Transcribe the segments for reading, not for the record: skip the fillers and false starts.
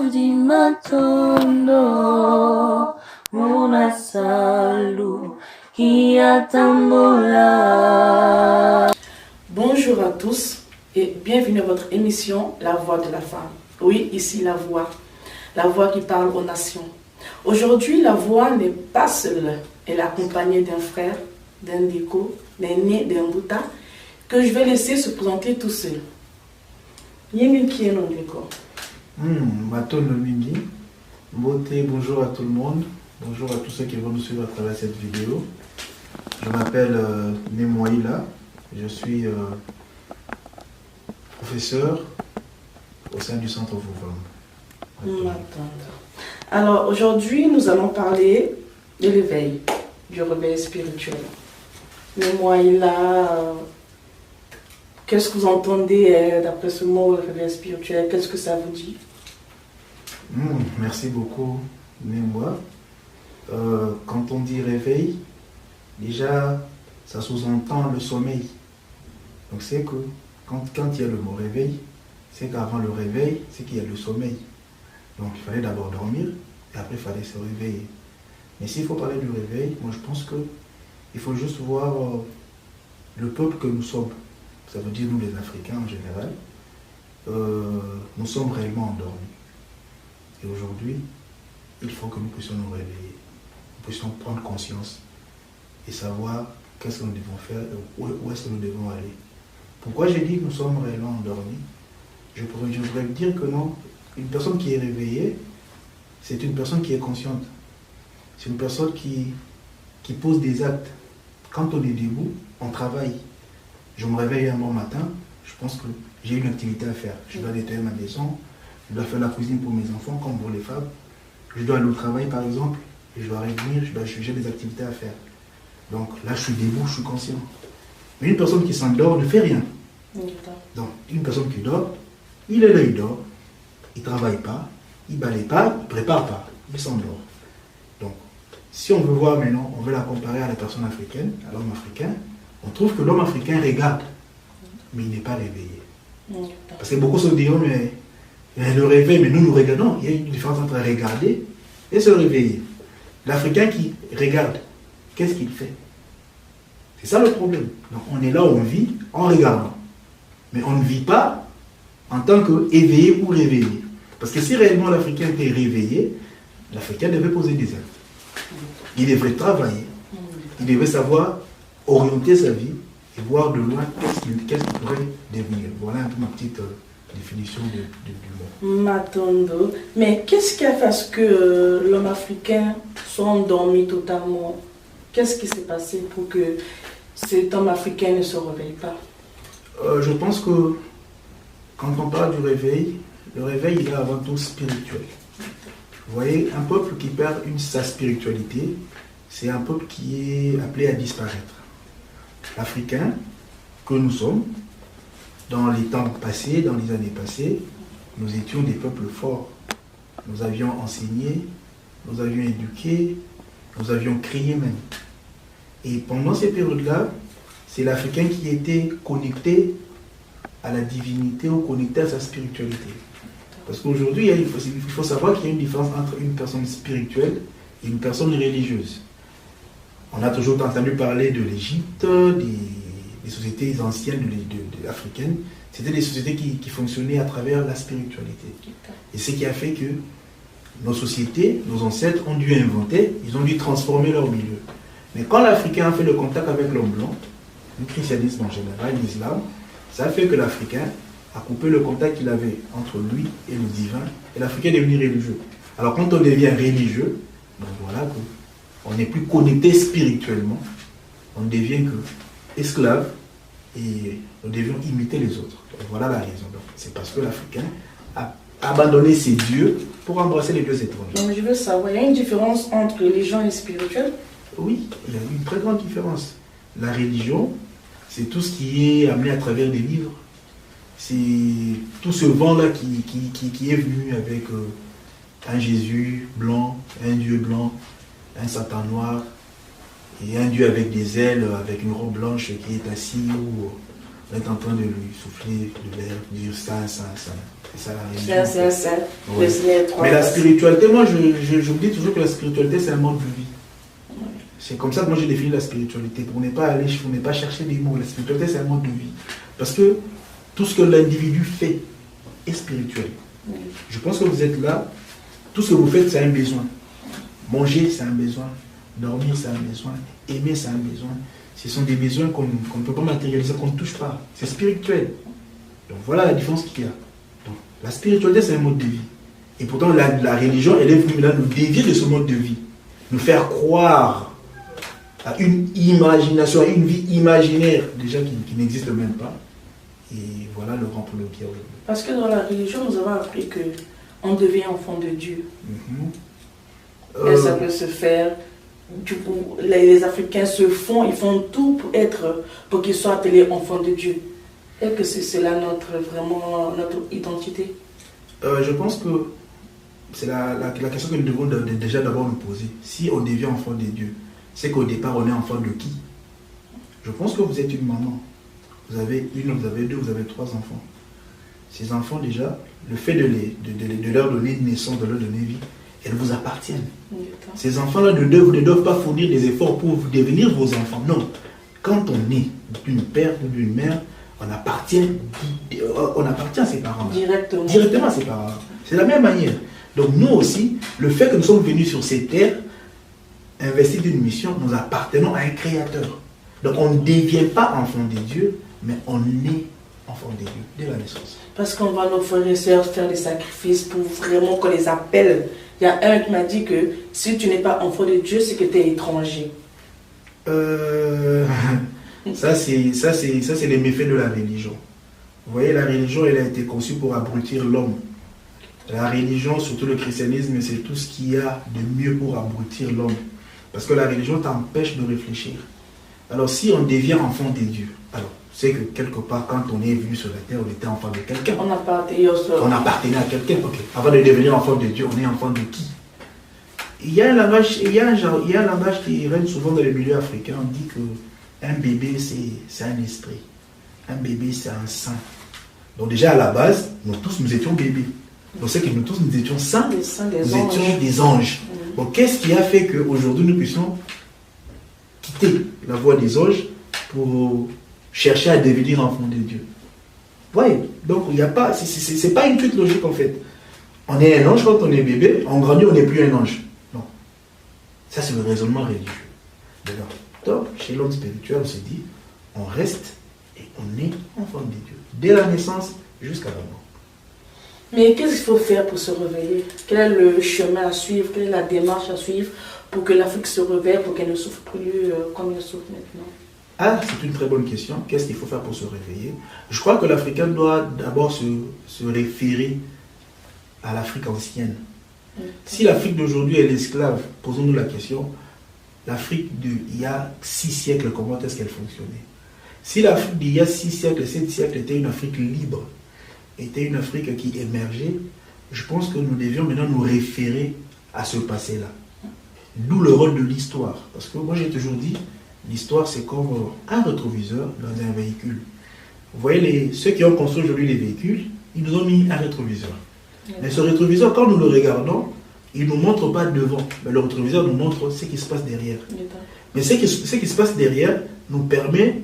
di matondo unasalu hiatambola. Bonjour à tous et bienvenue à votre émission La Voix de la Femme. Oui, ici la voix qui parle aux nations. Aujourd'hui, la voix n'est pas seule. Elle est accompagnée d'un frère, d'un déco, d'un né, d'un bouta, que je vais laisser se présenter tout seul. Yémi qui est non déco. Matondo Mingi. Beauté, bonjour à tout le monde. Bonjour à tous ceux qui vont nous suivre à travers cette vidéo. Je m'appelle Nemoïla. Je suis professeur au sein du centre Vouvang. Alors aujourd'hui, nous allons parler de l'éveil, du réveil spirituel. Nemoïla, qu'est-ce que vous entendez d'après ce mot, le réveil spirituel? Qu'est-ce que ça vous dit? Merci beaucoup, Nemoïla. Quand on dit réveil, déjà, ça sous-entend le sommeil. Donc c'est que quand il y a le mot réveil, c'est qu'avant le réveil, c'est qu'il y a le sommeil. Donc il fallait d'abord dormir et après il fallait se réveiller. Mais s'il faut parler du réveil, moi je pense qu'il faut juste voir le peuple que nous sommes. Ça veut dire nous les Africains en général. Nous sommes réellement endormis. Et aujourd'hui, il faut que nous puissions nous réveiller. Nous puissions prendre conscience et savoir qu'est-ce que nous devons faire et où est-ce que nous devons aller. Pourquoi j'ai dit que nous sommes réellement endormis? Je voudrais dire que non, une personne qui est réveillée, c'est une personne qui est consciente. C'est une personne qui pose des actes. Quand on est debout, on travaille. Je me réveille un bon matin, je pense que j'ai une activité à faire. Je dois nettoyer ma maison, je dois faire la cuisine pour mes enfants, comme pour les femmes. Je dois aller au travail par exemple, et je dois revenir, j'ai des activités à faire. Donc là, je suis debout, je suis conscient. Mais une personne qui s'endort ne fait rien. Donc, une personne qui dort, il est là, il dort, il ne travaille pas, il ne balaye pas, il ne prépare pas, il s'endort. Donc, si on veut voir maintenant, on veut la comparer à la personne africaine, à l'homme africain, on trouve que l'homme africain regarde, mais il n'est pas réveillé. Parce que beaucoup se diront, mais le réveil, mais nous regardons. Il y a une différence entre regarder et se réveiller. L'Africain qui regarde, qu'est-ce qu'il fait? C'est ça le problème. Donc on est là où on vit en regardant. Mais on ne vit pas en tant qu'éveillé ou réveillé. Parce que si réellement l'Africain était réveillé, l'Africain devait poser des actes. Il devrait travailler. Il devait savoir orienter sa vie et voir de loin qu'est-ce qu'il pourrait devenir. Voilà un peu ma petite définition du mot. Matondo. Mais qu'est-ce qui a fait à ce que l'homme africain soit endormi totalement? Qu'est-ce qui s'est passé pour que cet homme africain ne se réveille pas? Je pense que quand on parle du réveil, le réveil il est avant tout spirituel. Vous voyez, un peuple qui perd sa spiritualité, c'est un peuple qui est appelé à disparaître. L'Africain que nous sommes, dans les temps passés, dans les années passées, nous étions des peuples forts. Nous avions enseigné, nous avions éduqué, nous avions crié même. Et pendant ces périodes-là, c'est l'Africain qui était connecté à la divinité ou connecté à sa spiritualité. Parce qu'aujourd'hui, il faut savoir qu'il y a une différence entre une personne spirituelle et une personne religieuse. On a toujours entendu parler de l'Égypte, des sociétés anciennes africaines. C'était des sociétés qui fonctionnaient à travers la spiritualité. Et ce qui a fait que nos sociétés, nos ancêtres ont dû inventer, ils ont dû transformer leur milieu. Mais quand l'Africain a fait le contact avec l'homme blanc, le christianisme en général, l'islam, ça a fait que l'Africain a coupé le contact qu'il avait entre lui et le divin, et l'Africain est devenu religieux. Alors quand on devient religieux, donc voilà qu'on n'est plus connecté spirituellement, on ne devient que esclave et nous devions imiter les autres. Donc voilà la raison. C'est parce que l'Africain a abandonné ses dieux pour embrasser les dieux étrangers. Donc je veux savoir, il y a une différence entre religion et spirituel? Oui, il y a une très grande différence. La religion, c'est tout ce qui est amené à travers des livres. C'est tout ce vent-là qui est venu avec un Jésus blanc, un Dieu blanc, un Satan noir, et un Dieu avec des ailes, avec une robe blanche qui est assis, on est en train de lui souffler de l'air, dire saint, saint, saint. C'est ça la religion. Saint. Ouais. Le Seigneur est trois Mais la faces. spiritualité, moi je vous dis toujours que la spiritualité c'est un mode de vie. C'est comme ça que moi j'ai défini la spiritualité. Pour ne pas aller, pour ne pas chercher des mots. La spiritualité c'est un mode de vie. Parce que tout ce que l'individu fait est spirituel. Je pense que vous êtes là, tout ce que vous faites c'est un besoin. Manger c'est un besoin, dormir c'est un besoin, aimer c'est un besoin. Ce sont des besoins qu'on ne peut pas matérialiser, qu'on ne touche pas. C'est spirituel. Donc voilà la différence qu'il y a. Donc, la spiritualité c'est un mode de vie. Et pourtant la religion elle est venue là nous dévier de ce mode de vie. Nous faire croire à une imagination, à une vie imaginaire déjà qui n'existe même pas. Et voilà le grand pour le bien aujourd'hui. Parce que dans la religion, nous avons appris qu'on devient enfant de Dieu. Et ça peut se faire. Du coup, les Africains ils font tout pour qu'ils soient appelés enfants de Dieu. Est-ce que c'est cela vraiment notre identité? Je pense que c'est la question que nous devons déjà d'abord nous poser. Si on devient enfant de Dieu, c'est qu'au départ on est enfant de qui? Je pense que vous êtes une maman. Vous avez une, vous avez deux, vous avez trois enfants. Ces enfants déjà, le fait de leur donner une naissance, de leur donner vie, elles vous appartiennent. Ces enfants-là ne doivent pas fournir des efforts pour devenir vos enfants. Non. Quand on est d'une père ou d'une mère, on appartient à ses parents. Directement à ses parents. C'est la même manière. Donc nous aussi, le fait que nous sommes venus sur ces terres, investis d'une mission, nous appartenons à un créateur. Donc on ne devient pas enfant de Dieu, mais on est enfant de Dieu dès la naissance. Parce qu'on va nos frères et sœurs faire des sacrifices pour vraiment qu'on les appelle. Il y a un qui m'a dit que si tu n'es pas enfant de Dieu, c'est que tu es étranger. Ça c'est les méfaits de la religion. Vous voyez, la religion, elle a été conçue pour abrutir l'homme. La religion, surtout le christianisme, c'est tout ce qu'il y a de mieux pour abrutir l'homme. Parce que la religion t'empêche de réfléchir. Alors si on devient enfant de Dieu, alors c'est que quelque part, quand on est venu sur la terre, on était enfant de quelqu'un. On appartenait à quelqu'un. Okay. Avant de devenir enfant de Dieu, on est enfant de qui? Il y a un langage qui règne souvent dans les milieux africains. On dit qu'un bébé, c'est un esprit. Un bébé, c'est un saint. Donc déjà, à la base, nous étions bébés. Donc c'est que nous tous, nous étions saints. Nous étions des anges. Donc qu'est-ce qui a fait qu'aujourd'hui, nous puissions quitter la voie des anges pour chercher à devenir enfant de Dieu? Voyez, donc il n'y a pas, c'est pas une suite logique en fait. On est un ange quand on est bébé, on grandit, on n'est plus un ange. Non. Ça c'est le raisonnement religieux. Donc, chez l'homme spirituel, on se dit, on reste et on est enfant de Dieu. Dès la naissance jusqu'à la mort. Mais qu'est-ce qu'il faut faire pour se réveiller? Quel est le chemin à suivre? Quelle est la démarche à suivre pour que l'Afrique se réveille, pour qu'elle ne souffre plus comme elle souffre maintenant? Ah, c'est une très bonne question. Qu'est-ce qu'il faut faire pour se réveiller? Je crois que l'Africain doit d'abord se référer à l'Afrique ancienne. Si l'Afrique d'aujourd'hui est l'esclave, posons-nous la question, l'Afrique d'il y a 6 siècles, comment est-ce qu'elle fonctionnait? Si l'Afrique d'il y a 6 siècles, 7 siècles était une Afrique libre, était une Afrique qui émergeait, je pense que nous devions maintenant nous référer à ce passé-là. D'où le rôle de l'histoire. Parce que moi j'ai toujours dit, l'histoire c'est comme un rétroviseur dans un véhicule. Vous voyez, ceux qui ont construit aujourd'hui les véhicules, ils nous ont mis un rétroviseur. Mais ce rétroviseur, quand nous le regardons, il ne nous montre pas devant. Mais le rétroviseur nous montre ce qui se passe derrière. Mais ce qui se passe derrière nous permet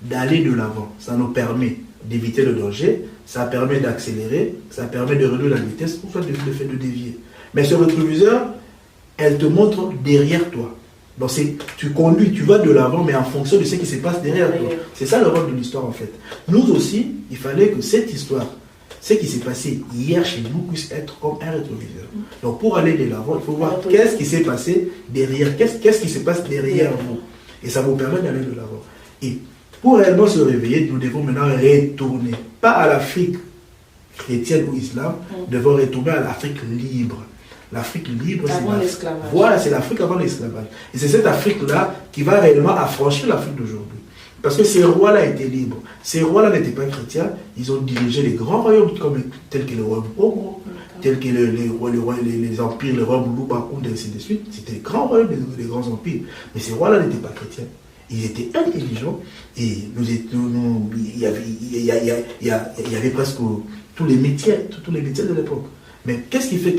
d'aller de l'avant. Ça nous permet d'éviter le danger, ça permet d'accélérer, ça permet de réduire la vitesse, ou soit le fait de dévier. Mais ce rétroviseur, elle te montre derrière toi. Donc tu conduis, tu vas de l'avant, mais en fonction de ce qui se passe derrière toi. C'est ça le rôle de l'histoire en fait. Nous aussi, il fallait que cette histoire, ce qui s'est passé hier chez nous, puisse être comme un rétroviseur. Donc pour aller de l'avant, il faut voir qu'est-ce qui s'est passé derrière, qu'est-ce qui se passe derrière vous. Et ça vous permet d'aller de l'avant. Et pour réellement se réveiller, nous devons maintenant retourner, pas à l'Afrique chrétienne ou islam, nous devons retourner à l'Afrique libre. L'Afrique libre, c'est voilà, c'est l'Afrique avant l'esclavage. Et c'est cette Afrique-là qui va réellement affranchir l'Afrique d'aujourd'hui. Parce que ces rois-là étaient libres. Ces rois-là n'étaient pas chrétiens. Ils ont dirigé les grands royaumes tels que le roi Congo, tels que les empires, le roi Mouloubakoun, et ainsi de suite. C'était les grands royaumes, les grands empires. Mais ces rois-là n'étaient pas chrétiens. Ils étaient intelligents et il y avait presque tous les métiers de l'époque. Mais qu'est-ce qui fait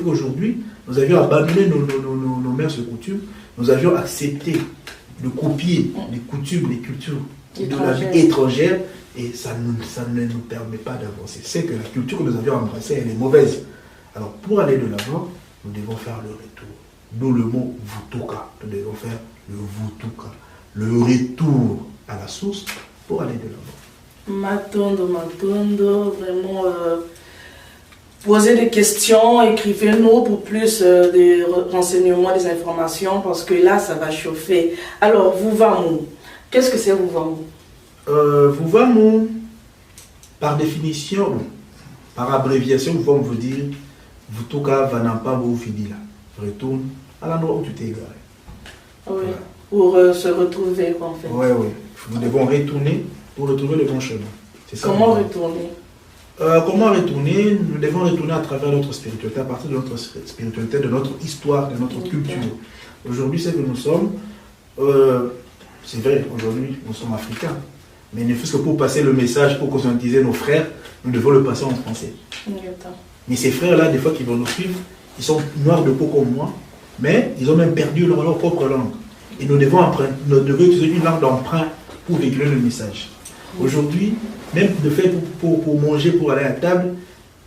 qu'aujourd'hui, nous avions abandonné nos mœurs et coutumes, nous avions accepté de copier les coutumes, les cultures de la vie étrangère, et ça ne nous permet pas d'avancer. C'est que la culture que nous avions embrassée, elle est mauvaise. Alors pour aller de l'avant, nous devons faire le retour. D'où le mot Vutuka. Nous devons faire le Vutuka, le retour à la source pour aller de l'avant. Matondo, vraiment posez des questions, écrivez-nous pour plus de renseignements, des informations, parce que là, ça va chauffer. Alors, Vuvamu, qu'est-ce que c'est Vuvamu? Vuvamu, par définition, par abréviation, Vuvamu veut dire Vutuka Vanampa Vufidila. Retourne à l'endroit où tu t'es égaré. Oui, voilà. Pour se retrouver, en fait. Oui, oui. Nous devons retourner pour retrouver le bon chemin. Ça, comment retourner? Comment retourner? Nous devons retourner à travers notre spiritualité, à partir de notre spiritualité, de notre histoire, de notre culture. Aujourd'hui, c'est que nous sommes, c'est vrai, aujourd'hui, nous sommes africains. Mais ne fût-ce que pour passer le message, pour conscientiser nos frères, nous devons le passer en français. Mais ces frères-là, des fois, qui vont nous suivre, ils sont noirs de peau comme moi, mais ils ont même perdu leur propre langue. Et nous devons utiliser une langue d'emprunt pour véhiculer le message. Aujourd'hui, même de fait pour manger, pour aller à table,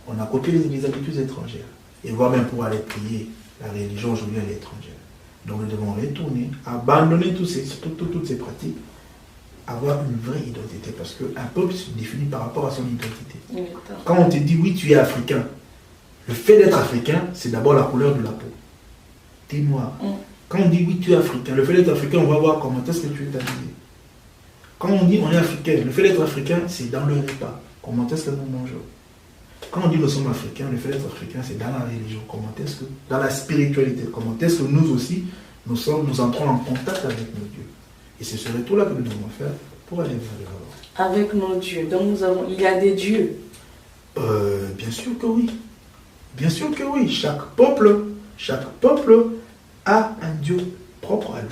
on a copié les habitudes étrangères. Et voire même pour aller prier, la religion aujourd'hui elle est étrangère. Donc nous devons retourner, abandonner toutes ces pratiques, avoir une vraie identité. Parce qu'un peuple se définit par rapport à son identité. Quand on te dit oui, tu es africain, le fait d'être africain, c'est d'abord la couleur de la peau. Tu es noir. Quand on dit oui, tu es africain, le fait d'être africain, on va voir comment est-ce que tu es habillé. Quand on dit on est africain, le fait d'être africain, c'est dans le repas. Comment est-ce que nous mangeons? Quand on dit nous sommes africains, le fait d'être africain, c'est dans la religion. Comment est-ce que, dans la spiritualité, comment est-ce que nous aussi, nous entrons en contact avec nos dieux. Et c'est ce retour-là que nous devons faire pour aller vers l'avant. Avec nos dieux. Donc il y a des dieux. Bien sûr que oui. Bien sûr que oui. Chaque peuple a un dieu propre à lui.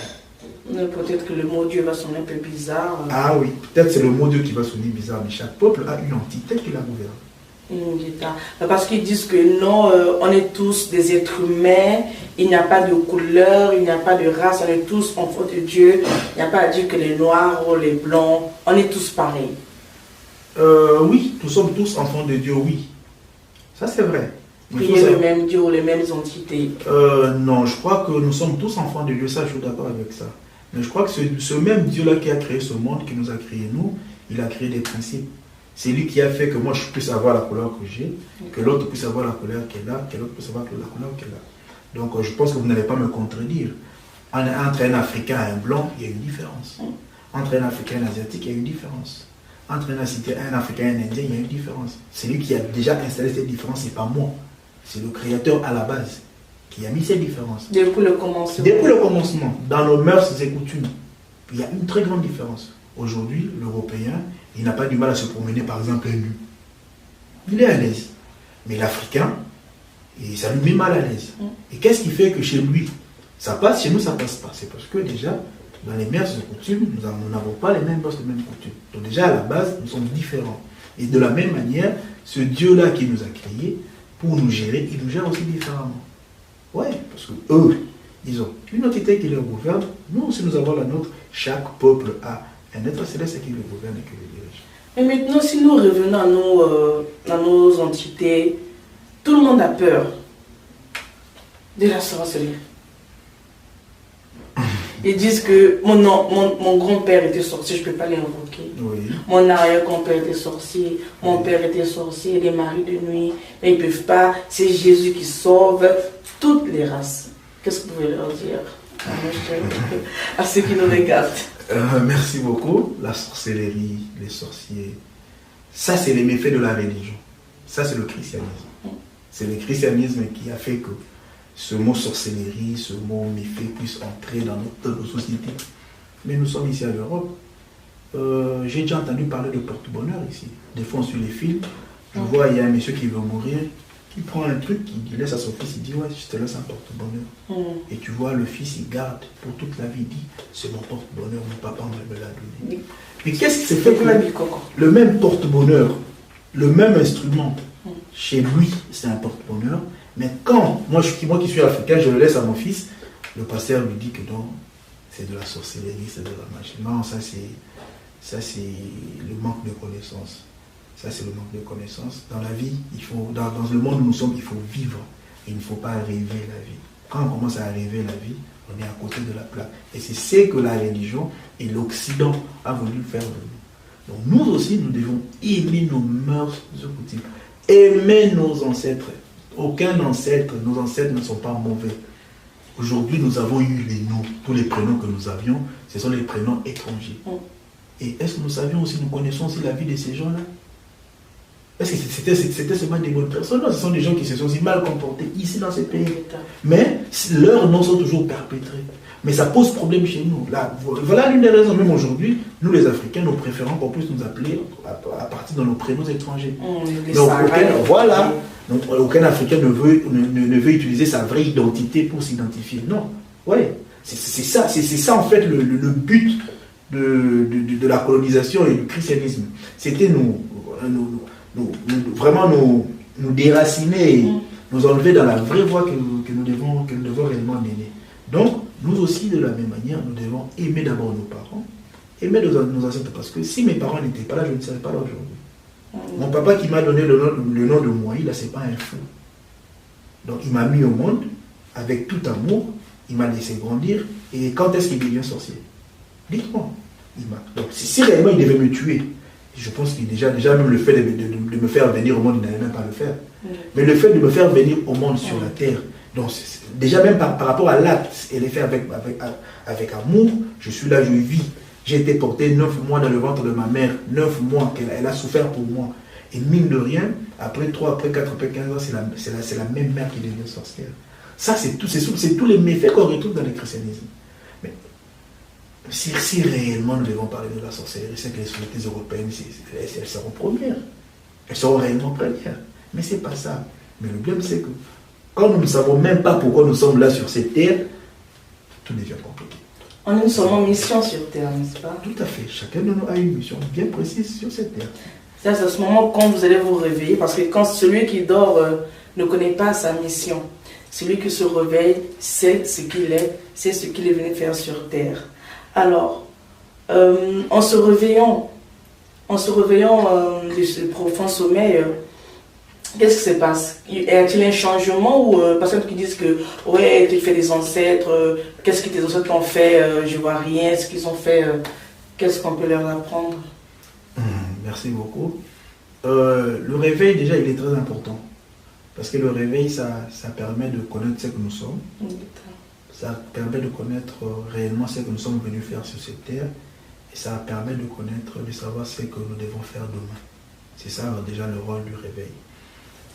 Peut-être que le mot Dieu va sonner un peu bizarre. Ah oui, peut-être c'est le mot Dieu qui va sonner bizarre, mais chaque peuple a une entité qui la gouverne. Parce qu'ils disent que non, on est tous des êtres humains, il n'y a pas de couleur, il n'y a pas de race, on est tous enfants de Dieu, il n'y a pas à dire que les noirs ou les blancs, on est tous pareils. Oui, nous sommes tous enfants de Dieu, oui. Ça c'est vrai. Prier le même Dieu ou les mêmes entités. Non, je crois que nous sommes tous enfants de Dieu, ça je suis d'accord avec ça. Mais je crois que ce même Dieu-là qui a créé ce monde, qui nous a créé nous, il a créé des principes. C'est lui qui a fait que moi je puisse avoir la couleur que j'ai, que l'autre puisse avoir la couleur qu'elle a, que l'autre puisse avoir la couleur qu'elle a. Donc je pense que vous n'allez pas me contredire. Entre un Africain et un blanc, il y a une différence. Entre un Africain et un Asiatique, il y a une différence. Entre un Africain et un Indien, il y a une différence. C'est lui qui a déjà installé cette différence, c'est pas moi. C'est le Créateur à la base qui a mis cette différence. Depuis le commencement. Depuis le commencement, dans nos mœurs et coutumes, il y a une très grande différence. Aujourd'hui, l'Européen, il n'a pas du mal à se promener, par exemple, nu. Il est à l'aise. Mais l'Africain, ça lui met mal à l'aise. Et qu'est-ce qui fait que chez lui, ça passe, chez nous, ça ne passe pas? C'est parce que déjà, dans les mœurs et coutumes, nous n'avons pas les mêmes mœurs, les mêmes coutumes. Donc déjà, à la base, nous sommes différents. Et de la même manière, ce Dieu-là qui nous a créés, pour nous gérer, il nous gère aussi différemment. Ouais, parce que eux, ils ont une entité qui les gouverne. Nous aussi, nous avons la nôtre. Chaque peuple a un être céleste qui le gouverne et qui le dirige. Mais maintenant, si nous revenons à nos entités, tout le monde a peur de la sorcellerie. Ils disent que mon grand-père était sorcier, je ne peux pas l'invoquer. Oui. Mon arrière-grand-père était sorcier, mon père était sorcier, les maris de nuit, mais ils ne peuvent pas. C'est Jésus qui sauve toutes les races. Qu'est-ce que vous pouvez leur dire à ceux qui nous regardent? Merci beaucoup. La sorcellerie, les sorciers, ça c'est les méfaits de la religion. Ça c'est le christianisme. C'est le christianisme qui a fait que ce mot sorcellerie, ce mot méfait puisse entrer dans notre société. Mais nous sommes ici à l'Europe. J'ai déjà entendu parler de porte-bonheur ici. Des fois on suit les films, je vois il y a un monsieur qui veut mourir, Il prend un truc, il laisse à son fils, il dit ouais, je te laisse un porte-bonheur. Et tu vois, le fils, il garde pour toute la vie, il dit c'est mon porte-bonheur, mon papa me l'a donné. Mais qu'est-ce qui s'est fait que le même porte-bonheur, le même instrument, chez lui, c'est un porte-bonheur, mais quand moi qui suis africain, je le laisse à mon fils, le pasteur lui dit que non, c'est de la sorcellerie, c'est de la magie. Non, ça c'est le manque de connaissance. Ça, c'est le manque de connaissance. Dans la vie, dans le monde où nous sommes, il faut vivre. Il ne faut pas rêver la vie. Quand on commence à rêver la vie, on est à côté de la plaque. Et c'est ce que la religion et l'Occident a voulu faire de nous. Donc nous aussi, nous devons aimer nos mœurs de coutume. Aimer nos ancêtres. Aucun ancêtre, nos ancêtres ne sont pas mauvais. Aujourd'hui, nous avons eu les noms. Tous les prénoms que nous avions, ce sont les prénoms étrangers. Et est-ce que nous savions aussi, nous connaissons aussi la vie de ces gens-là? Est-ce que c'était seulement des bonnes personnes? Non, ce sont des gens qui se sont aussi mal comportés ici dans ce pays. Mais leurs noms sont toujours perpétrés. Mais ça pose problème chez nous. Là, voilà l'une des raisons, même aujourd'hui, nous les Africains, nous préférons qu'on puisse nous appeler à partir de nos prénoms étrangers. Donc, aucun Africain ne veut utiliser sa vraie identité pour s'identifier. Non. Ouais. C'est ça en fait le but de la colonisation et du christianisme. C'était vraiment nous déraciner, nous enlever dans la vraie voie que nous devons réellement mener. Donc, nous aussi, de la même manière, nous devons aimer d'abord nos parents, aimer nos ancêtres, parce que si mes parents n'étaient pas là, je ne serais pas là aujourd'hui. Mon papa qui m'a donné le nom de moi, là, c'est pas un fou. Donc, il m'a mis au monde avec tout amour, il m'a laissé grandir, et quand est-ce qu'il devient sorcier? Dites-moi. Donc, si réellement il devait me tuer, je pense qu'il déjà même le fait de me faire venir au monde, il n'allait même pas le faire. Mais le fait de me faire venir au monde sur la terre, donc déjà même par rapport à l'acte, elle est fait avec amour, je suis là, je vis. J'ai été porté 9 mois dans le ventre de ma mère, 9 mois qu'elle a souffert pour moi. Et mine de rien, après 3, après 4, après 15 ans, c'est la même mère qui devient sorcière. Ça, c'est tous les méfaits qu'on retrouve dans le christianisme. Mais si réellement nous devons parler de la sorcellerie, c'est que les sociétés européennes, elles seront premières. Elles seront réellement premières. Mais ce n'est pas ça. Mais le problème, c'est que quand nous ne savons même pas pourquoi nous sommes là sur cette terre, tout devient compliqué. On a une seule mission sur terre, n'est-ce pas? Tout à fait. Chacun de nous a une mission bien précise sur cette terre. C'est à ce moment quand vous allez vous réveiller, parce que quand celui qui dort ne connaît pas sa mission, celui qui se réveille sait ce qu'il est, c'est ce qu'il est venu faire sur terre. Alors, en se réveillant de ce profond sommeil, qu'est-ce qui se passe? Y a-t-il un changement ou personnes qui disent que ouais, tu fais des ancêtres, qu'est-ce que tes ancêtres ont fait, je vois rien, ce qu'ils ont fait, qu'est-ce qu'on peut leur apprendre? Merci beaucoup. Le réveil, déjà, il est très important. Parce que le réveil, ça permet de connaître ce que nous sommes. Ça permet de connaître réellement ce que nous sommes venus faire sur cette terre. Et ça permet de connaître, de savoir ce que nous devons faire demain. C'est ça déjà le rôle du réveil.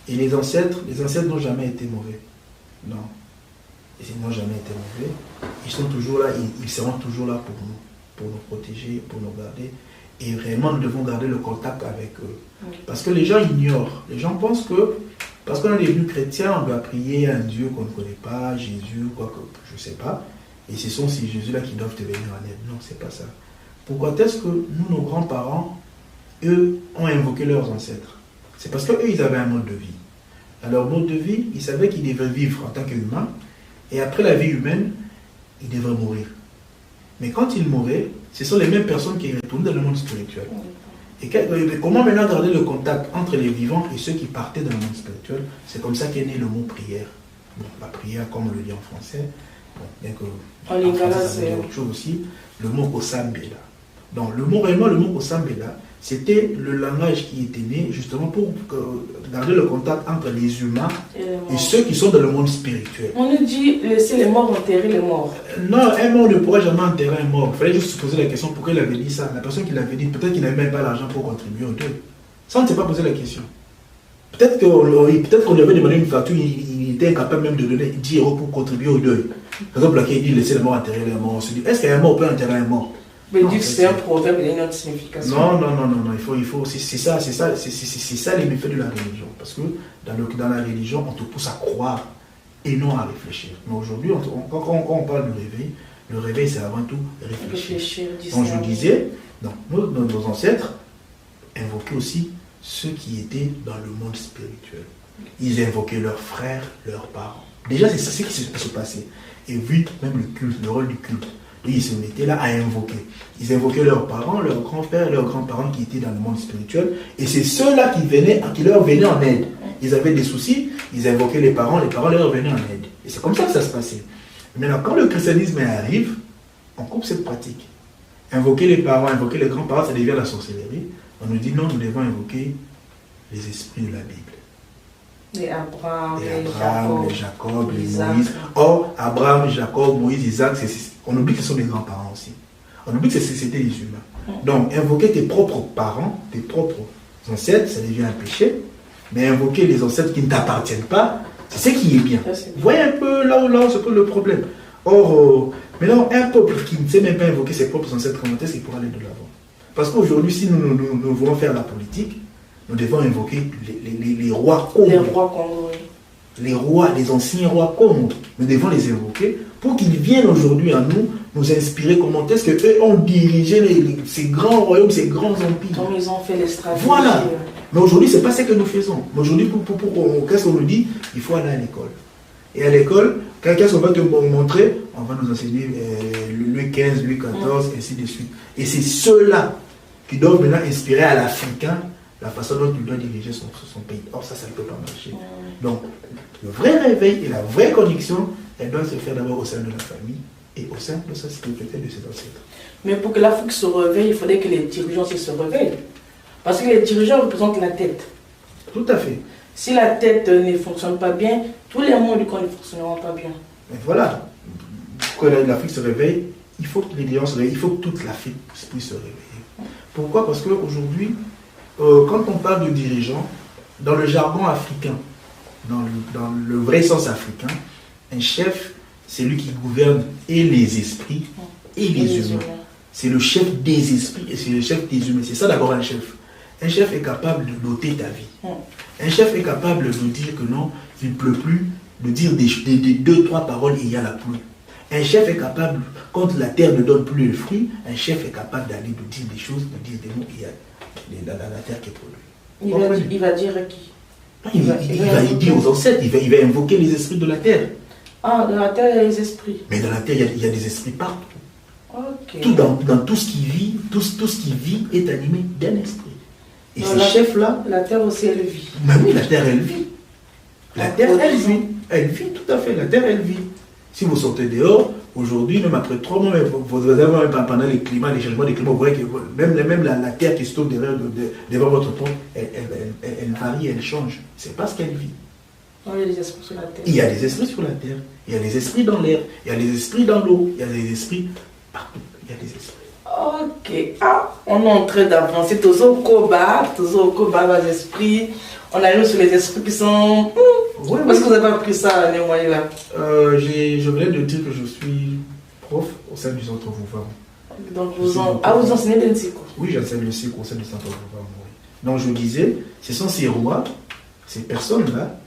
Et les ancêtres n'ont jamais été mauvais. Non. Ils n'ont jamais été mauvais. Ils sont toujours là, ils seront toujours là pour nous protéger, pour nous garder. Et réellement, nous devons garder le contact avec eux. Parce que les gens ignorent. Les gens pensent que, parce qu'on est devenu chrétien, on doit prier à un Dieu qu'on ne connaît pas, Jésus, quoi que je ne sais pas. Et ce sont ces Jésus-là qui doivent te venir en aide. Non, c'est pas ça. Pourquoi est-ce que nous, nos grands-parents, eux, ont invoqué leurs ancêtres? C'est parce qu'eux, ils avaient un mode de vie. À leur mode de vie, ils savaient qu'ils devaient vivre en tant qu'humains. Et après la vie humaine, ils devraient mourir. Mais quand ils mouraient, ce sont les mêmes personnes qui retournent dans le monde spirituel. Et comment maintenant garder le contact entre les vivants et ceux qui partaient dans le monde spirituel? C'est comme ça qu'est né le mot prière. Bon, la prière, comme on le dit en français, bon, bien que en français, ça veut dire autre chose aussi, le mot Kosambela. Donc, le mot Kosambela, c'était le langage qui était né justement pour garder le contact entre les humains et ceux qui sont dans le monde spirituel. On nous dit laisser les morts enterrer les morts. Non, un mort ne pourra jamais enterrer un mort. Il fallait juste se poser la question pourquoi il avait dit ça. La personne qui l'avait dit, peut-être qu'il n'avait même pas l'argent pour contribuer au deuil. Ça, on ne s'est pas posé la question. Peut-être qu'on lui avait demandé une facture, il était incapable même de donner 10 € pour contribuer au deuil. Par exemple, là, il dit laisser les morts enterrer les morts. On se dit, est-ce qu'un mort peut enterrer un mort? Mais dire que c'est un proverbe, il y a une autre signification. Non, il faut, c'est ça les méfaits de la religion. Parce que dans la religion, on te pousse à croire et non à réfléchir. Mais aujourd'hui, quand on parle le réveil c'est avant tout réfléchir. Donc je disais, nos ancêtres invoquaient aussi ceux qui étaient dans le monde spirituel. Ils invoquaient leurs frères, leurs parents. Déjà, c'est ce qui se passait. Et vu même le culte, le rôle du culte, et ils se mettaient là à invoquer. Ils invoquaient leurs parents, leurs grands-pères, leurs grands-parents qui étaient dans le monde spirituel. Et c'est ceux-là qui leur venaient en aide. Ils avaient des soucis, ils invoquaient les parents leur venaient en aide. Et c'est comme ça que ça se passait. Maintenant, quand le christianisme arrive, on coupe cette pratique. Invoquer les parents, invoquer les grands-parents, ça devient la sorcellerie. On nous dit non, nous devons invoquer les esprits de la Bible. Les Abraham, les Jacob, les Moïse. Or, Abraham, Jacob, Moïse, Isaac, on oublie que ce sont des grands-parents aussi. On oublie que c'était les humains. Donc, invoquer tes propres parents, tes propres ancêtres, ça devient un péché. Mais invoquer les ancêtres qui ne t'appartiennent pas, c'est ce qui est bien. Vous voyez un peu là où se pose le problème. Or, maintenant, un peuple qui ne sait même pas invoquer ses propres ancêtres, comment est-ce qu'il pourra aller de l'avant? Parce qu'aujourd'hui, si nous voulons faire la politique, nous devons invoquer les rois Congo. Les rois Congo, oui. Les rois, les anciens rois Congo. Nous devons les invoquer pour qu'ils viennent aujourd'hui à nous inspirer comment est-ce qu'eux ont dirigé ces grands royaumes, ces grands empires. Comme ils ont fait les stratégies. Voilà. Mais aujourd'hui, ce n'est pas ce que nous faisons. Mais aujourd'hui, qu'est-ce qu'on nous dit? Il faut aller à l'école. Et à l'école, qu'est-ce qu'on va te montrer? On va nous enseigner Louis XV, Louis XIV, ainsi de suite. Et c'est ceux-là qui doivent maintenant inspirer à l'Africain la façon dont il doit diriger son pays. Or, ça ne peut pas marcher. Donc, le vrai réveil et la vraie connexion, elle doit se faire d'abord au sein de la famille et au sein de sa spiritualité de ses ancêtres. Mais pour que l'Afrique se réveille, il faudrait que les dirigeants se réveillent. Parce que les dirigeants représentent la tête. Tout à fait. Si la tête ne fonctionne pas bien, tous les membres du corps ne fonctionneront pas bien. Mais voilà. Pour que l'Afrique se réveille, il faut que les dirigeants se réveillent, il faut que toute l'Afrique puisse se réveiller. Pourquoi? Parce qu'aujourd'hui, quand on parle de dirigeants, dans le jargon africain, dans le vrai sens africain, un chef, c'est lui qui gouverne et les esprits et les humains. C'est le chef des esprits et c'est le chef des humains. C'est ça d'abord un chef. Un chef est capable de noter ta vie. Un chef est capable de dire que non, il ne pleut plus, de dire des deux, trois paroles et il y a la pluie. Un chef est capable, quand la terre ne donne plus le fruit, un chef est capable d'aller de dire des choses, de dire des mots, il y a la terre qui produit. Il va dire à qui? Il va dire aux ancêtres, il va invoquer les esprits de la terre. Ah, dans la terre, il y a les esprits. Mais dans la terre, il y a des esprits partout. Okay. Dans tout ce qui vit, tout ce qui vit est animé d'un esprit. Et dans ces chefs-là... La terre aussi, elle vit. Mais oui, la terre, elle vit. La terre, elle vit. Elle vit, tout à fait. La terre, elle vit. Si vous sortez dehors, aujourd'hui, même après 3 mois, vous avez pendant les climats, les changements des climats, vous voyez que même la terre qui se trouve devant votre porte, elle varie, elle change. C'est parce qu'elle vit. Il y a des esprits sur la terre. Il y a des esprits sur la terre. Il y a des esprits dans l'air. Il y a des esprits dans l'eau. Il y a des esprits partout. Il y a des esprits. Ok. Ah, on est en train d'avancer. Toujours au Koba, les esprits. On arrive sur les esprits qui sont... Ouais, Est-ce que vous avez appris ça, Némoï, là? Je venais de dire que je suis prof au sein du centre Vouvam. Donc vous enseignez le Nsiko? Oui, j'enseigne le Nsiko au sein du centre Vouvam. Oui. Donc je disais, ce sont ces rois, ces personnes-là,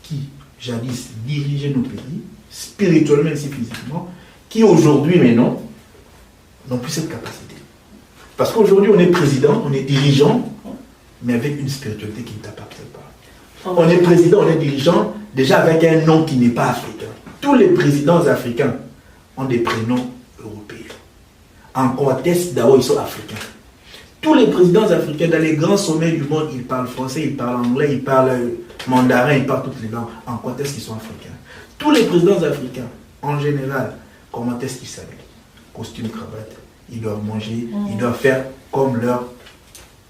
qui jadis dirigeaient nos pays, spirituellement et physiquement, qui aujourd'hui, maintenant, n'ont plus cette capacité. Parce qu'aujourd'hui, on est président, on est dirigeant, mais avec une spiritualité qui ne t'appartient pas. On est président, on est dirigeant, déjà avec un nom qui n'est pas africain. Tous les présidents africains ont des prénoms européens. En contexte, d'abord, ils sont africains. Tous les présidents africains, dans les grands sommets du monde, ils parlent français, ils parlent anglais, ils parlent mandarin, ils parlent toutes les langues. En contexte, ils sont africains. Tous les présidents africains, en général, comment est-ce qu'ils s'habillent? Costume, cravate. Ils doivent manger, ils doivent faire comme leur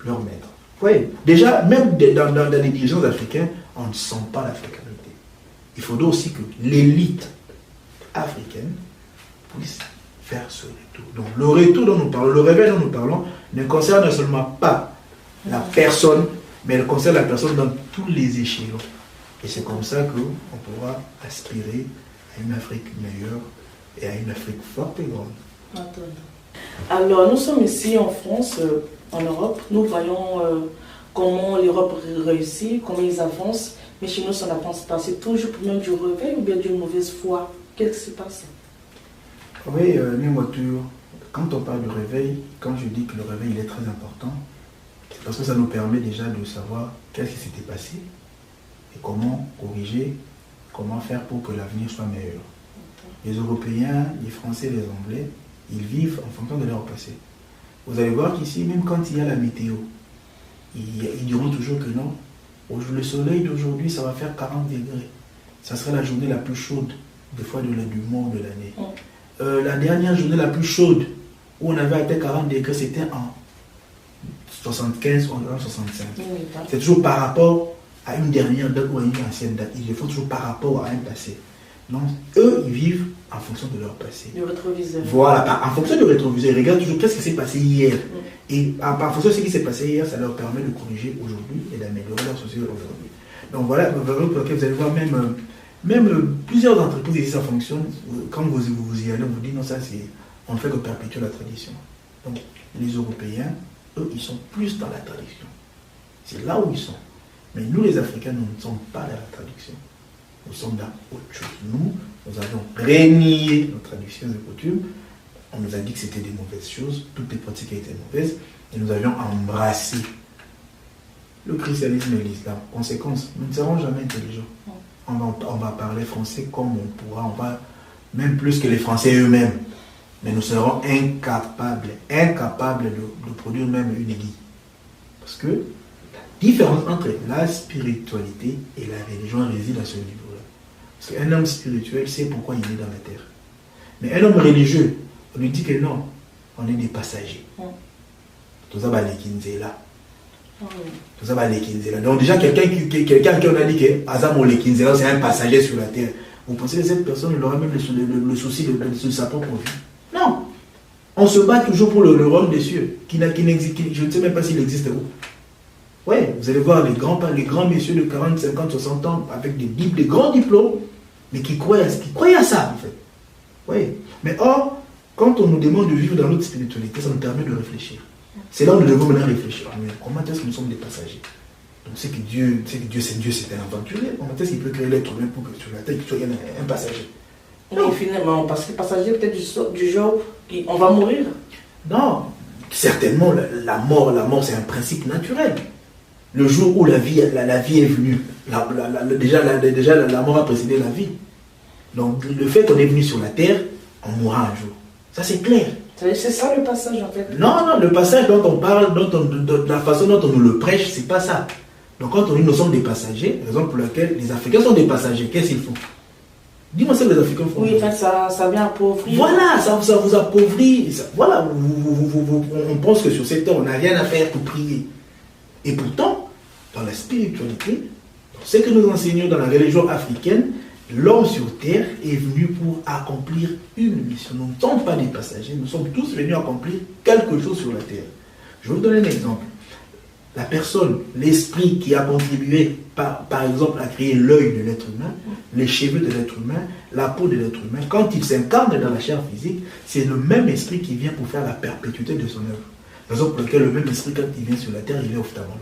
maître. Vous voyez, déjà, même dans les dirigeants africains, on ne sent pas l'africanité. Il faudrait aussi que l'élite africaine puisse faire ce retour. Donc le retour dont nous parlons, le réveil dont nous parlons, ne concerne seulement pas la personne, mais elle concerne la personne dans tous les échelons. Et c'est comme ça qu'on pourra aspirer à une Afrique meilleure et à une Afrique forte et grande. Alors, nous sommes ici en France, en Europe. Nous voyons comment l'Europe réussit, comment ils avancent. Mais chez nous, ça n'a pas passé toujours pour même du réveil ou bien d'une mauvaise foi. Qu'est-ce qui se passe? Oui, quand on parle du réveil, quand je dis que le réveil il est très important, c'est parce que ça nous permet déjà de savoir qu'est-ce qui s'était passé et comment corriger, comment faire pour que l'avenir soit meilleur. Les Européens, les Français, les Anglais, ils vivent en fonction de leur passé. Vous allez voir qu'ici, même quand il y a la météo, ils diront toujours que non, le soleil d'aujourd'hui, ça va faire 40 degrés. Ça sera la journée la plus chaude, des fois du mois de l'année. La dernière journée la plus chaude, où on avait atteint 40 degrés, c'était en 75 ou en 65. C'est toujours par rapport à une dernière date ou à une ancienne date. Ils le font toujours par rapport à un passé. Donc, eux, ils vivent en fonction de leur passé. Du rétroviseur. Voilà, en fonction du rétroviseur, ils regardent toujours qu'est-ce qui s'est passé hier. Et en fonction de ce qui s'est passé hier, ça leur permet de corriger aujourd'hui et d'améliorer leur société aujourd'hui. Donc voilà, pour lequel vous allez voir même plusieurs entreprises ici, ça fonctionne. Quand vous y allez, on vous dit non, ça c'est, on ne fait que perpétuer la tradition. Donc les Européens, eux, ils sont plus dans la tradition. C'est là où ils sont. Mais nous, les Africains, nous ne sommes pas dans la tradition. Nous sommes dans autre chose. Nous avions renié nos traditions et coutumes. On nous a dit que c'était des mauvaises choses, toutes les pratiques étaient mauvaises, et nous avions embrassé le christianisme et l'islam. Conséquence, nous ne serons jamais intelligents. On va parler français comme on pourra, on va même plus que les Français eux-mêmes. Mais nous serons incapables de produire même une église. Parce que la différence entre la spiritualité et la religion réside à ce niveau-là. Parce qu'un homme spirituel sait pourquoi il est dans la terre. Mais un homme religieux, on lui dit que non, on est des passagers. Tout ça va les là. Tout ça va les là. Donc déjà, quelqu'un qui on a dit que Azam ou les c'est un passager sur la terre. Vous pensez que cette personne il aura même le souci de sa propre vie? Non. On se bat toujours pour le royaume des cieux, qui n'existe, je ne sais même pas s'il existe où. Oui, vous allez voir les grands messieurs de 40, 50, 60 ans avec des grands diplômes, mais qui croient à ça en fait. Oui. Mais or, quand on nous demande de vivre dans notre spiritualité, ça nous permet de réfléchir. C'est là où nous devons maintenant réfléchir. Mais comment est-ce que nous sommes des passagers? Donc c'est que Dieu, c'est un aventurier. Comment est-ce qu'il peut créer l'être humain pour que sur la terre, il soit un passager? Non, finalement, parce que passager peut-être du genre, on va mourir. Non, certainement, la mort c'est un principe naturel. Le jour où la vie est venue, déjà la mort a précédé la vie. Donc le fait qu'on est venu sur la terre, on mourra un jour. Ça c'est clair. C'est ça le passage en fait. Non, le passage dont on parle, de la façon dont on nous le prêche, c'est pas ça. Donc quand on dit nous sommes des passagers, raison pour laquelle les Africains sont des passagers, qu'est-ce qu'ils font? Dis-moi ce que les Africains font. Oui, en fait, ça vient appauvrir. Voilà, ça vous appauvrit. Voilà, on pense que sur cette terre, on n'a rien à faire pour prier. Et pourtant, dans la spiritualité, dans ce que nous enseignons dans la religion africaine, l'homme sur terre est venu pour accomplir une mission. Nous ne sommes pas des passagers, nous sommes tous venus accomplir quelque chose sur la terre. Je vais vous donner un exemple. La personne, l'esprit qui a contribué, par exemple, à créer l'œil de l'être humain, les cheveux de l'être humain, la peau de l'être humain, quand il s'incarne dans la chair physique, c'est le même esprit qui vient pour faire la perpétuité de son œuvre. Raison pour laquelle le même esprit, quand il vient sur la terre, il est ophtalmologue.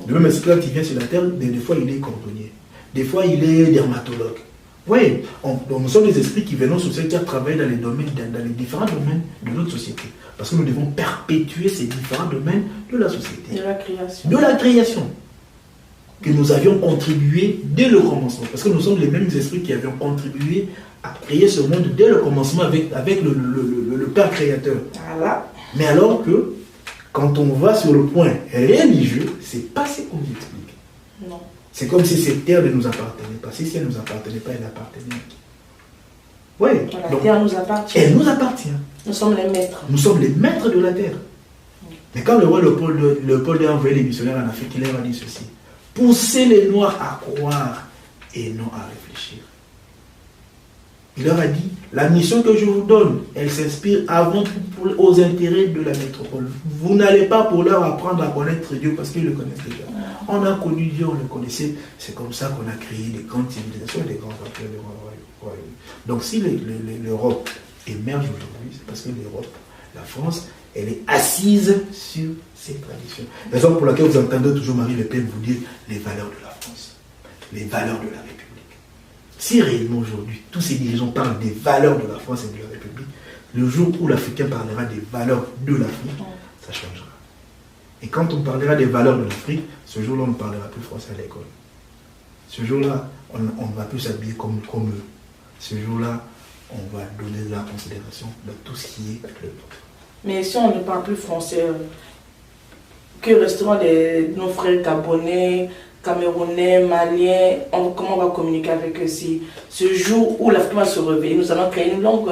Le même esprit, quand il vient sur la terre, des fois, il est cordonnier. Des fois, il est dermatologue. Oui, nous sommes des esprits qui venons sur cette terre travailler dans les différents domaines de notre société. Parce que nous devons perpétuer ces différents domaines de la société. De la création. De la création. Que nous avions contribué dès le commencement. Parce que nous sommes les mêmes esprits qui avions contribué à créer ce monde dès le commencement avec le Père Créateur. Voilà. Mais alors que, quand on va sur le point religieux, c'est pas ce qu'on explique. Non. C'est comme si cette terre ne nous appartenait pas. Si elle ne nous appartenait pas, elle appartenait à qui? Oui. La terre nous appartient. Elle nous appartient. Nous sommes les maîtres. Nous sommes les maîtres de la terre. Mais quand le roi Léopold a envoyé les missionnaires en Afrique, il leur a dit ceci: poussez les Noirs à croire et non à réfléchir. Il leur a dit, la mission que je vous donne, elle s'inspire avant tout aux intérêts de la métropole. Vous n'allez pas pour leur apprendre à connaître Dieu parce qu'ils le connaissent déjà. On a connu Dieu, on le connaissait. C'est comme ça qu'on a créé des grandes civilisations et des grands empires, des grands royaumes. Donc si l'Europe émerge aujourd'hui, c'est parce que l'Europe, la France, elle est assise sur ses traditions. Raison pour laquelle vous entendez toujours Marie Le Pen vous dire les valeurs de la France. les valeurs de la République. Si réellement aujourd'hui, tous ces dirigeants parlent des valeurs de la France et de la République, le jour où l'Africain parlera des valeurs de l'Afrique, ça changera. Et quand on parlera des valeurs de l'Afrique, ce jour-là, on ne parlera plus français à l'école. Ce jour-là, on ne va plus s'habiller comme eux. Ce jour-là, on va donner de la considération de tout ce qui est le nôtre. Mais si on ne parle plus français, que resteront nos frères gabonais, camerounais, maliens, comment on va communiquer avec eux si ce jour où l'Afrique va se réveiller, nous allons créer une langue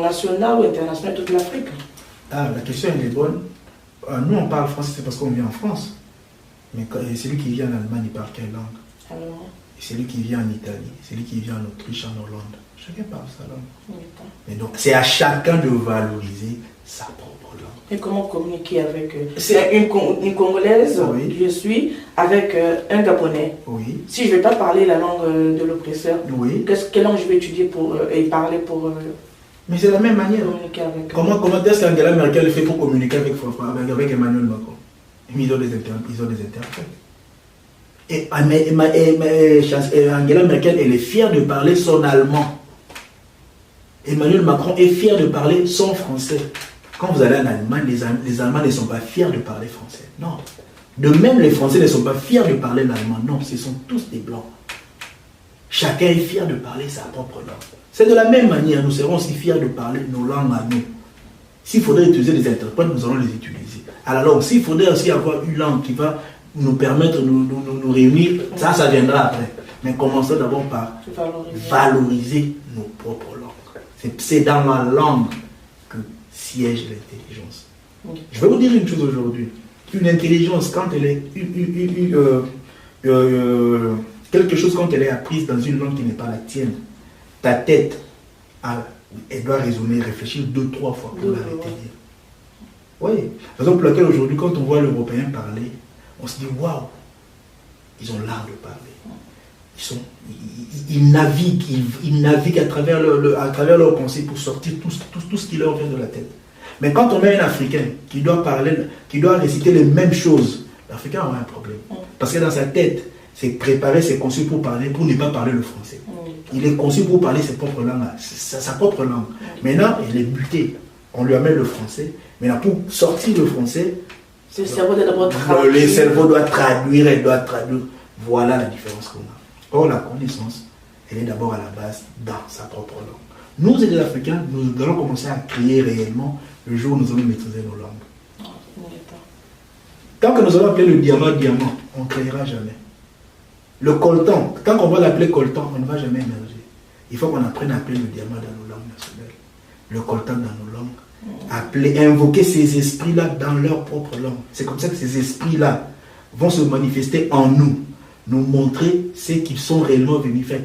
nationale ou internationale de toute l'Afrique? Ah, la question elle est bonne. Nous on parle français, c'est parce qu'on vit en France. Mais celui qui vit en Allemagne, il parle quelle langue? Allemand. Et celui qui vit en Italie, celui qui vit en Autriche, en Hollande, chacun parle sa langue. Oui. Mais donc c'est à chacun de valoriser sa propre langue. Et comment communiquer avec eux? C'est une Congolaise, oui. Je suis, avec un Gabonais. Oui. Si je ne vais pas parler la langue de l'oppresseur, Oui. quelle langue je vais étudier et parler pour Mais c'est la même manière. communiquer avec eux? Comment est-ce qu'Angela Merkel fait pour communiquer avec Emmanuel Macron? Ils ont des interprètes. Et Angela Merkel, elle est fière de parler son allemand. Emmanuel Macron est fier de parler son français. Quand vous allez en Allemagne, les Allemands ne sont pas fiers de parler français. Non. De même, les Français ne sont pas fiers de parler l'allemand. Non, ce sont tous des Blancs. Chacun est fier de parler sa propre langue. C'est de la même manière, nous serons aussi fiers de parler nos langues à nous. S'il faudrait utiliser des interprètes, nous allons les utiliser. Alors, s'il faudrait aussi avoir une langue qui va nous permettre de nous réunir, ça viendra après. Mais commençons d'abord par valoriser nos propres langues. C'est dans la langue que siège l'intelligence. Oui. Je vais vous dire une chose aujourd'hui. Une intelligence, quand elle est... quelque chose, quand elle est apprise dans une langue qui n'est pas la tienne, ta tête, elle doit raisonner, réfléchir 2-3 fois pour la retenir. Oui. Raison pour laquelle aujourd'hui, quand on voit l'Européen parler, on se dit waouh, ils ont l'art de parler. Ils naviguent à travers leurs pensées pour sortir tout ce qui leur vient de la tête. Mais quand on met un Africain qui doit parler, qui doit réciter les mêmes choses, l'Africain aura un problème. Parce que dans sa tête, c'est préparé, c'est conçu pour ne pas parler le français. Il est conçu pour parler sa propre langue. Sa propre langue. Maintenant, il est buté. On lui amène le français. Maintenant, pour sortir le français, le cerveau doit d'abord traduire. Le cerveau doit traduire, elle doit traduire. Voilà la différence qu'on a. Or, la connaissance, elle est d'abord à la base dans sa propre langue. Nous, les Africains, nous allons commencer à créer réellement le jour où nous allons maîtriser nos langues. Tant que nous allons appeler le diamant, on ne créera jamais. Le coltan, tant qu'on va l'appeler coltan, on ne va jamais émerger. Il faut qu'on apprenne à appeler le diamant dans nos langues nationales. Le coltan dans nos langues. Invoquer ces esprits-là dans leur propre langue. C'est comme ça que ces esprits-là vont se manifester en nous. Nous montrer ce qu'ils sont réellement venus faire,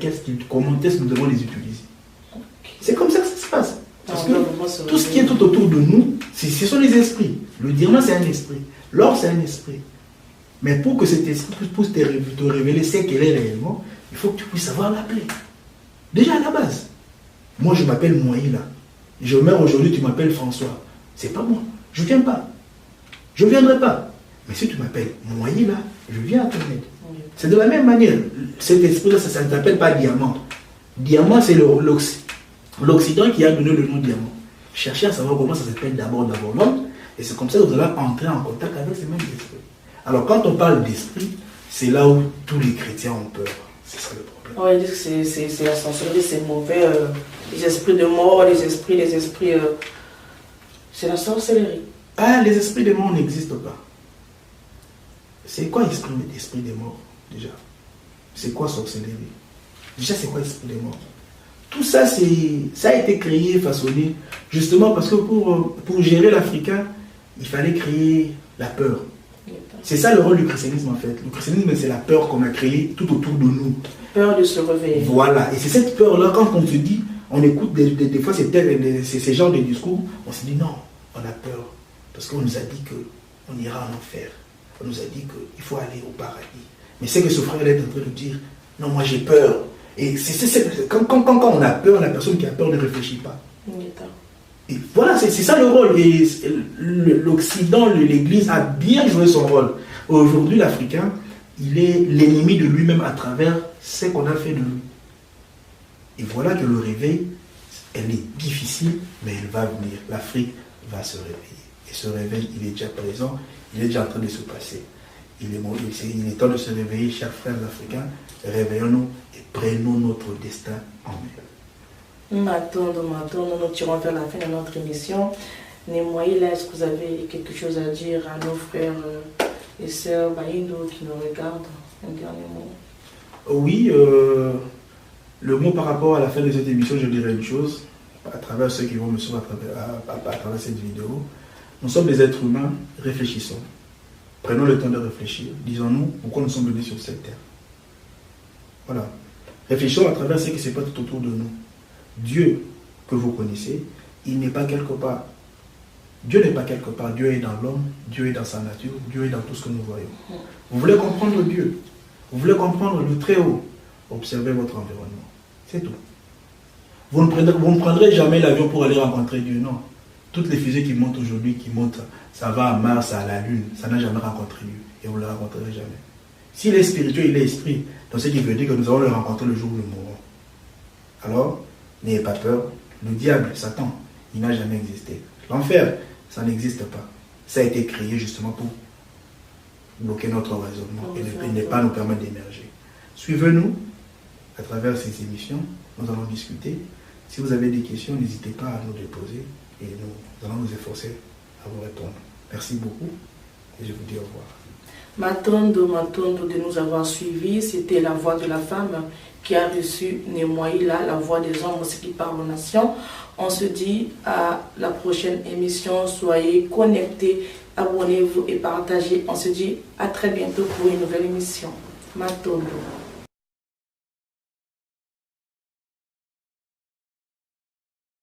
comment est-ce que nous devons les utiliser. C'est comme ça que ça se passe. Parce que tout ce qui est tout autour de nous, ce sont les esprits. Le diamant, c'est un esprit. L'or, c'est un esprit. Mais pour que cet esprit puisse te révéler ce qu'elle est réellement, il faut que tu puisses savoir l'appeler. Déjà à la base. Moi, je m'appelle Moïla. Je meurs aujourd'hui, tu m'appelles François. C'est pas moi. Je ne viens pas. Je ne viendrai pas. Mais si tu m'appelles Moïla, je viens à ton aide. C'est de la même manière. Cet esprit-là, ça ne s'appelle pas diamant. Diamant, c'est l'Occident qui a donné le nom diamant. Cherchez à savoir comment ça s'appelle d'abord l'homme. Et c'est comme ça que vous allez entrer en contact avec ces mêmes esprits. Alors, quand on parle d'esprit, c'est là où tous les chrétiens ont peur. C'est ça le problème. On va dire que c'est la sorcellerie, c'est mauvais. Les esprits de mort, les esprits. C'est la sorcellerie. Ah, les esprits de mort n'existent pas. C'est quoi l'esprit des morts, déjà? C'est quoi sorcellerie? Déjà, c'est quoi l'esprit des morts? Tout ça, ça a été créé, façonné, justement parce que pour gérer l'Africain, il fallait créer la peur. C'est ça le rôle du christianisme en fait. Le christianisme, c'est la peur qu'on a créée tout autour de nous. Peur de se réveiller. Voilà. Et c'est cette peur-là, quand on se dit, on écoute des fois ces genres de discours, on se dit non, on a peur. Parce qu'on nous a dit qu'on ira en enfer. On nous a dit qu'il faut aller au paradis. Mais c'est que ce frère est en train de dire, non, moi j'ai peur. Et quand on a peur, la personne qui a peur ne réfléchit pas. Et voilà, c'est ça le rôle. Et l'Occident, l'Église a bien joué son rôle. Aujourd'hui, l'Africain, il est l'ennemi de lui-même à travers ce qu'on a fait de lui. Et voilà que le réveil, elle est difficile, mais elle va venir. L'Afrique va se réveiller. Et ce réveil, il est déjà présent, il est déjà en train de se passer. Il est temps de se réveiller, chers frères africains. Réveillons-nous et prenons notre destin en main. Maintenant, nous tirons vers la fin de notre émission. Némoïla, est-ce que vous avez quelque chose à dire à nos frères et sœurs Baïndo qui nous regardent? Un dernier mot. Oui, le mot par rapport à la fin de cette émission, je dirais une chose, à travers ceux qui vont me suivre à travers cette vidéo. Nous sommes des êtres humains, réfléchissons. Prenons le temps de réfléchir. Disons-nous pourquoi nous sommes venus sur cette terre. Voilà. Réfléchissons à travers ce qui se passe tout autour de nous. Dieu que vous connaissez, il n'est pas quelque part. Dieu n'est pas quelque part. Dieu est dans l'homme, Dieu est dans sa nature, Dieu est dans tout ce que nous voyons. Vous voulez comprendre Dieu, vous voulez comprendre le Très-Haut, observez votre environnement. C'est tout. Vous ne prendrez jamais l'avion pour aller rencontrer Dieu, non. Toutes les fusées qui montent aujourd'hui, ça va à Mars, à la Lune, ça n'a jamais rencontré Dieu. Et vous ne le rencontrerez jamais. S'il est spirituel, il est esprit. Donc ce qui veut dire que nous allons le rencontrer le jour où nous mourrons. Alors, n'ayez pas peur. Le diable, Satan, il n'a jamais existé. L'enfer, ça n'existe pas. Ça a été créé justement pour bloquer notre raisonnement et ne pas nous permettre d'émerger. Suivez-nous à travers ces émissions. Nous allons discuter. Si vous avez des questions, n'hésitez pas à nous les poser et nous allons nous efforcer à vous répondre. Merci beaucoup et je vous dis au revoir. Matondo de nous avoir suivis. C'était la voix de la femme qui a reçu Némoïla, la voix des hommes aussi qui parlent aux nations. On se dit à la prochaine émission. Soyez connectés, abonnez-vous et partagez. On se dit à très bientôt pour une nouvelle émission. Matondo.